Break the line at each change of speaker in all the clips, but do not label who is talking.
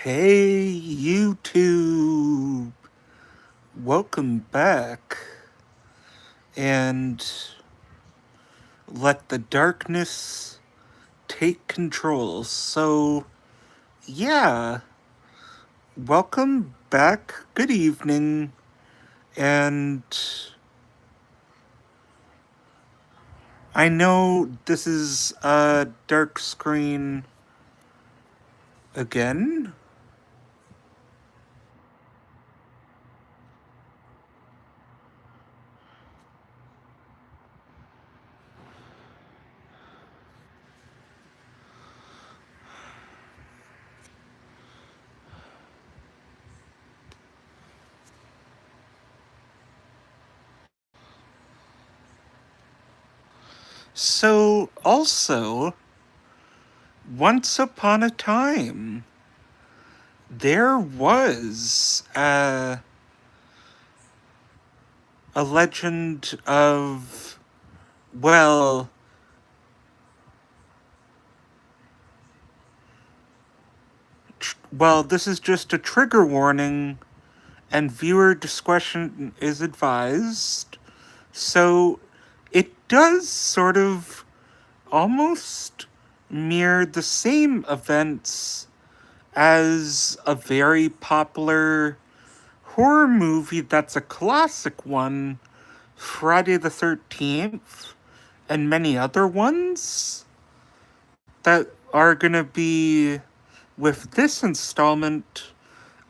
Hey, YouTube! Welcome back, and let the darkness take control. So, yeah, welcome back. Good evening, and I know this is a dark screen again. So, also, once upon a time, there was a legend of, well, this is just a trigger warning, and viewer discretion is advised. So it does sort of almost mirror the same events as a very popular horror movie that's a classic one, Friday the 13th, and many other ones that are gonna be with this installment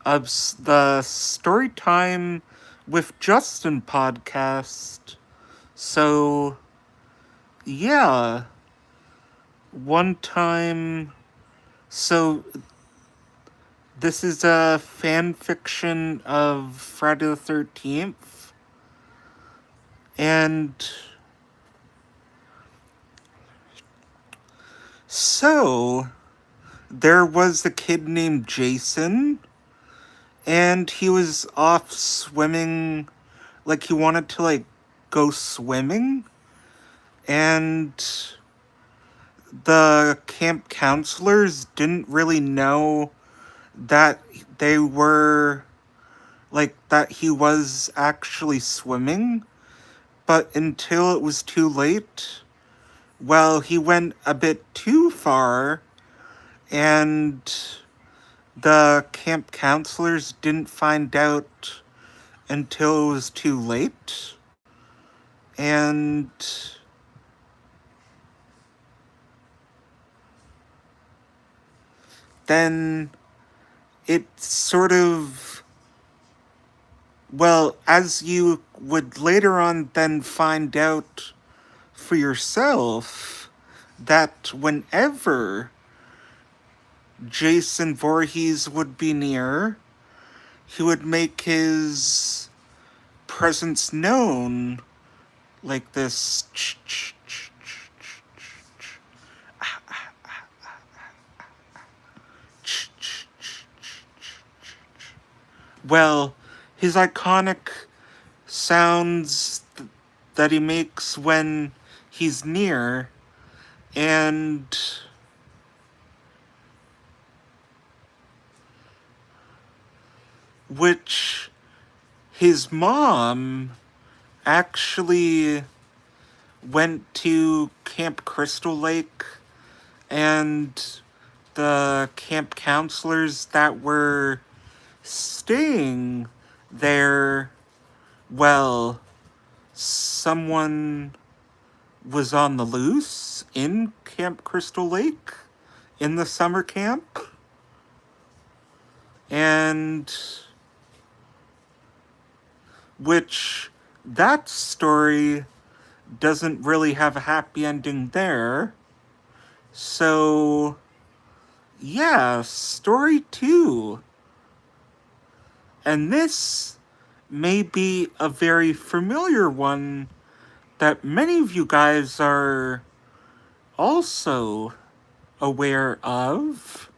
of the Storytime with Justin podcast. So, yeah, one time. So, this is a fan fiction of Friday the 13th. And so, there was a kid named Jason, and he was off swimming. Like, he wanted to, go swimming. And the camp counselors didn't really know that they were that he was actually swimming, but until it was too late, well, he went a bit too far, and the camp counselors didn't find out until it was too late. And then it sort of, well, as you would later on then find out for yourself, that whenever Jason Voorhees would be near, he would make his presence known like this. Well, his iconic sounds that he makes when he's near, and which his mom actually went to Camp Crystal Lake, and the camp counselors that were staying there, well, someone was on the loose in Camp Crystal Lake in the summer camp. And which that story doesn't really have a happy ending there. So, yeah, story 2. And this may be a very familiar one that many of you guys are also aware of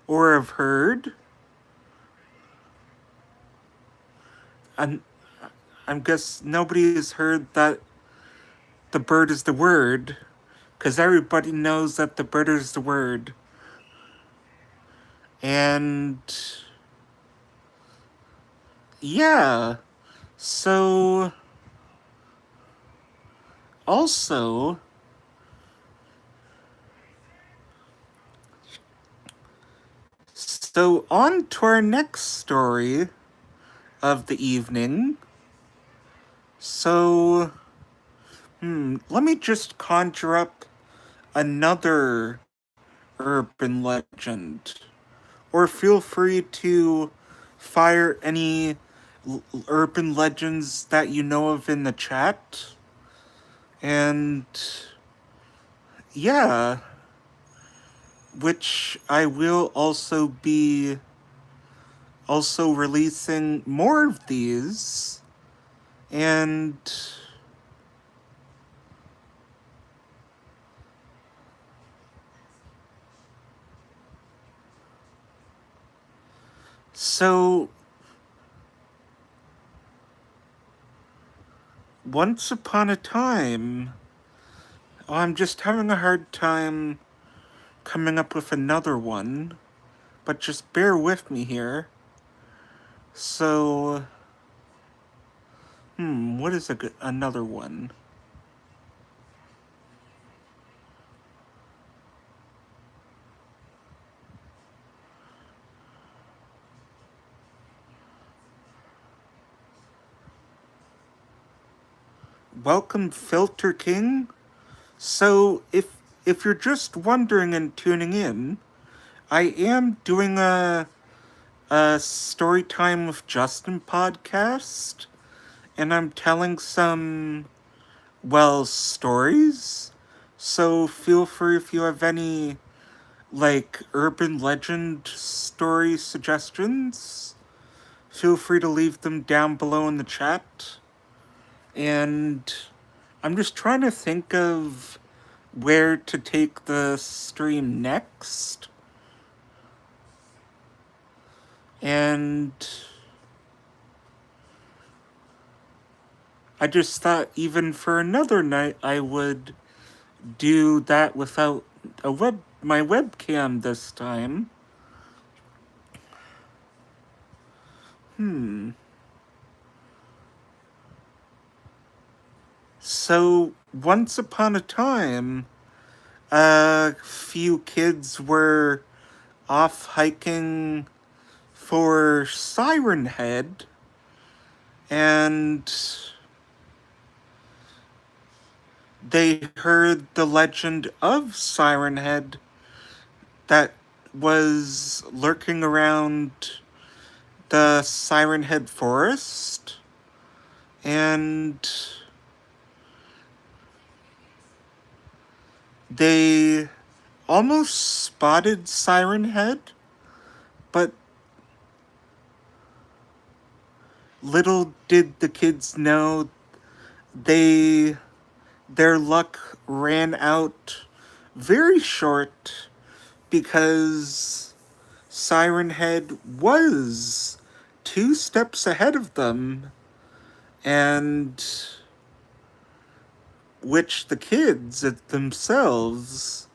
or have heard. And I guess nobody has heard that the bird is the word, because everybody knows that the bird is the word. And yeah, so also, so on to our next story of the evening. So, let me just conjure up another urban legend. Or feel free to fire any urban legends that you know of in the chat. And yeah, which I will also be also releasing more of these. And so once upon a time, I'm just having a hard time coming up with another one, but just bear with me here. So, what is another one? Welcome, Filter King. So, if you're just wondering and tuning in, I am doing a story time with Justin podcast, and I'm telling some stories. So feel free if you have any like urban legend story suggestions. Feel free to leave them down below in the chat. And I'm just trying to think of where to take the stream next. And I just thought even for another night I would do that without my webcam this time. So once upon a time, a few kids were off hiking for Siren Head, and they heard the legend of Siren Head that was lurking around the Siren Head forest, and they almost spotted Siren Head, but little did the kids know their luck ran out very short because Siren Head was 2 steps ahead of them, and which the kids themselves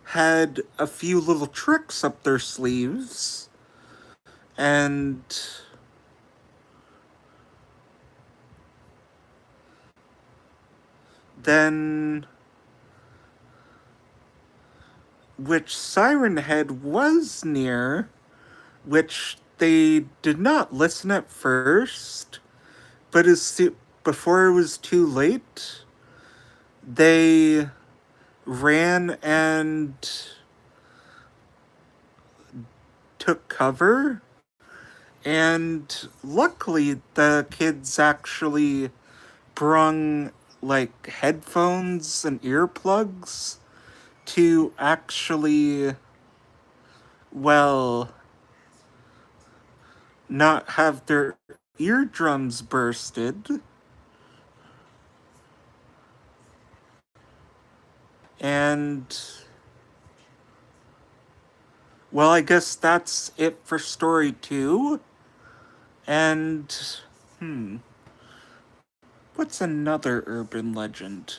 had a few little tricks up their sleeves, and then which Siren Head was near, which they did not listen at first, but before it was too late, they ran and took cover. And luckily, the kids actually brung like headphones and earplugs to actually, well, not have their eardrums bursted. And, well, I guess that's it for story 2. And, what's another urban legend?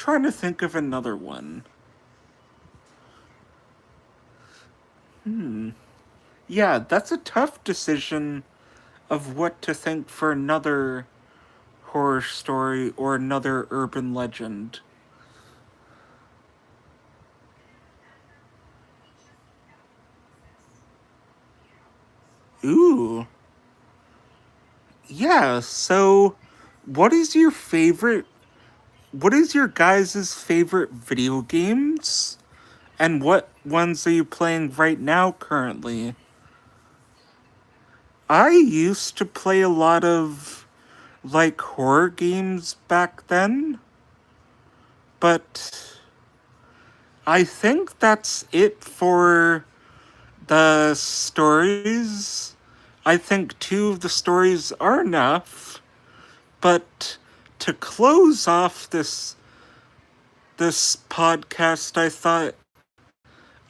trying to think of another one. Yeah, that's a tough decision of what to think for another horror story or another urban legend. Ooh. Yeah, so what is your favorite what is your guys' favorite video games? And what ones are you playing right now currently? I used to play a lot of like horror games back then, but I think that's it for the stories. I think two of the stories are enough, but to close off this podcast, I thought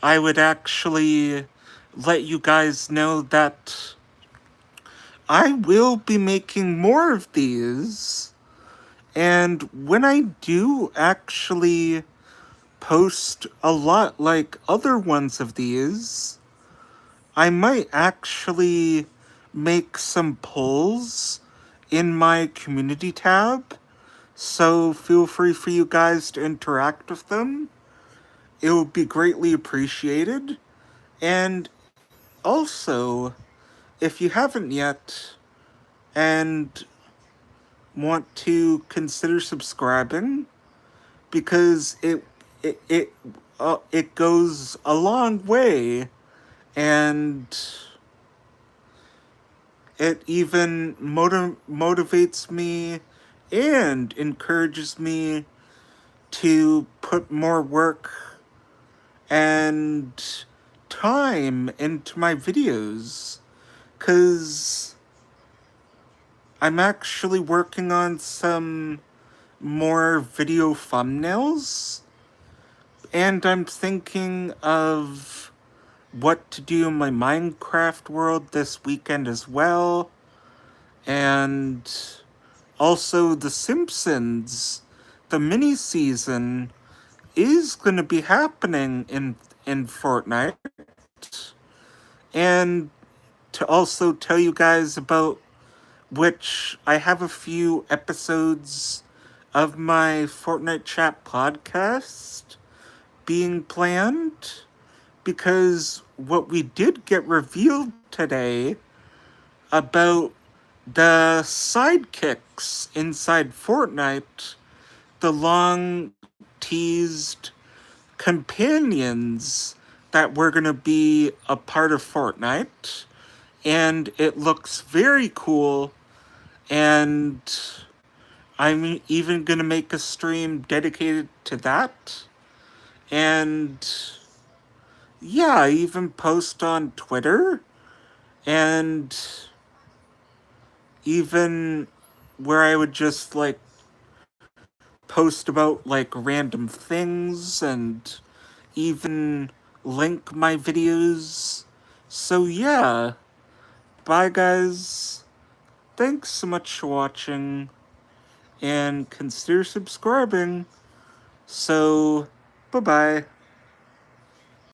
I would actually let you guys know that I will be making more of these. And when I do actually post a lot like other ones of these, I might actually make some polls in my community tab. So feel free for you guys to interact with them. It would be greatly appreciated. And also, if you haven't yet and want to consider subscribing, because it goes a long way, and it even motivates me and encourages me to put more work and time into my videos, because I'm actually working on some more video thumbnails, and I'm thinking of what to do in my Minecraft world this weekend as well, and also The Simpsons, the mini season, is going to be happening in Fortnite, and to also tell you guys about which I have a few episodes of my Fortnite Chat podcast being planned, because what we did get revealed today about the sidekicks inside Fortnite, the long teased companions that were going to be a part of Fortnite, and it looks very cool, and I'm even going to make a stream dedicated to that. And yeah, I even post on Twitter, and even where I would just like post about like random things and even link my videos. So yeah, bye guys. Thanks so much for watching, and consider subscribing. So, bye bye.